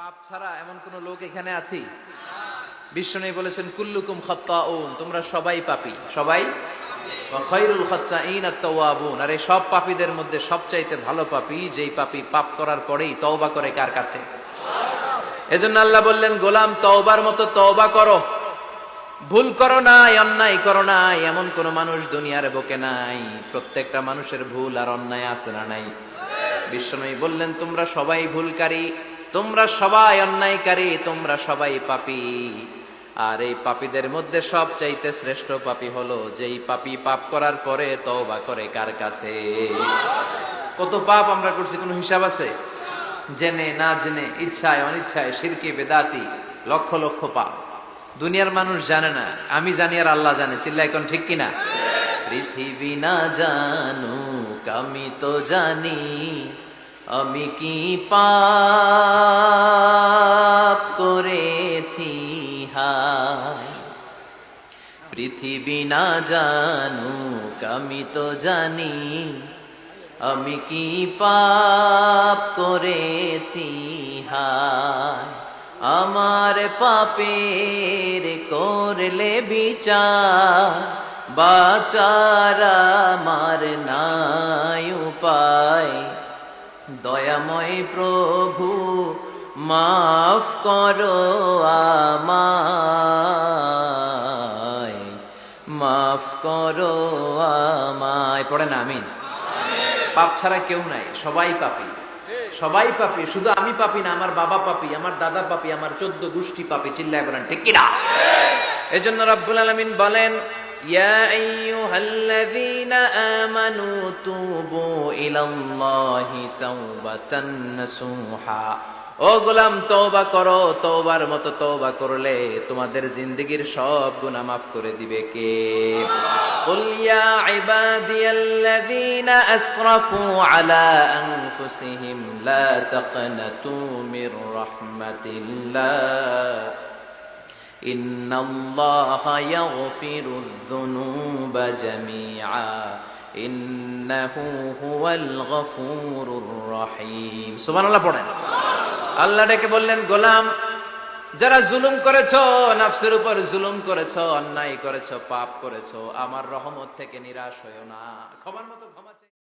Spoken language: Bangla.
পাপ ছাড়া এমন কোন লোক এখানে আছি? বিশ্বনবী বলেছেন কুল্লুকুম খাত্তাউন, তোমরা সবাই পাপী, সবাই। ওয়া খায়রুল খাত্তাইন আত-তাওয়াবুন, আর এই সব পাপীদের মধ্যে সবচাইতে ভালো পাপী যেই পাপী পাপ করার পরেই তওবা করে। কার কাছে? এজন্য আল্লাহ বললেন, গোলাম তওবার মতো তওবা করো। ভুল করো নাই, অন্যায় করো নাই, এমন কোন মানুষ দুনিয়ার বুকে নাই। প্রত্যেকটা মানুষের ভুল আর অন্যায় আছে না নাই? বিশ্বনবী বললেন, তোমরা সবাই ভুলকারী, তোমরা সবাই অন্যায়কারী, তোমরা সবাই পাপী। আর এই পাপীদের মধ্যে সবচাইতে শ্রেষ্ঠ পাপী হলো যেই পাপী পাপ করার পরে তওবা করে। কার কাছে? কত পাপ আমরা করছি, কোনো হিসাব আছে? জেনে না জেনে, ইচ্ছায় অনিচ্ছায়, শিরকে বেদাতি, লক্ষ লক্ষ পাপ। দুনিয়ার মানুষ জানে না, আমি জানি আর আল্লাহ জানে। চিল্লা এখন ঠিক কিনা? পৃথিবী না জানুক আমি তো জানি, আমি কি পাপ করেছি হায়। পৃথিবী না জানুক আমি তো জানি, আমি কি পাপ করেছি হায়। আমার পাপের করলে বিচার, বাঁচার আমার নাই উপায়। দয়াময় প্রভু মাফ করো আমায়, মাফ করো আমায়। পড়েন আমিন। পাপ ছাড়া কেউ নাই, সবাই পাপী, সবাই পাপী। শুধু আমি পাপী না, আমার বাবা পাপী, আমার দাদা পাপী, আমার 14 গোষ্ঠী পাপী। চিল্লায় বলেন ঠিক কিনা? এজন্য রব্বুল আলামিন বলেন, ইয়া আইয়ুহাল্লাযীনা আমানু তুবু ইলাল্লাহি তাওবাতান নাসুহা। ও গোলাম, তওবা করো। তওবার মতো তওবা করলে তোমাদের জিন্দেগীর সব গুনাহ মাফ করে দিবে কে? কুল ইয়া ইবাদিয়াল্লাযীনা আসরাফু আলা আনফুসিহিম লা তাকনাতু মির রাহমাতিল্লাহ ইন্নাল্লাহা ইয়াগফিরুয যুনুবা জামিআ ইন্নাহু হুয়াল গফুরুর রহিম। সুবহানাল্লাহ পড়েন। আল্লাহ ডেকে বললেন, গোলাম যারা জুলুম করেছো, নফসের উপর জুলুম করেছো, অন্যায় করেছো, পাপ করেছো, আমার রহমত থেকে নিরাশ হয়ো না। ক্ষমার মতো ক্ষমা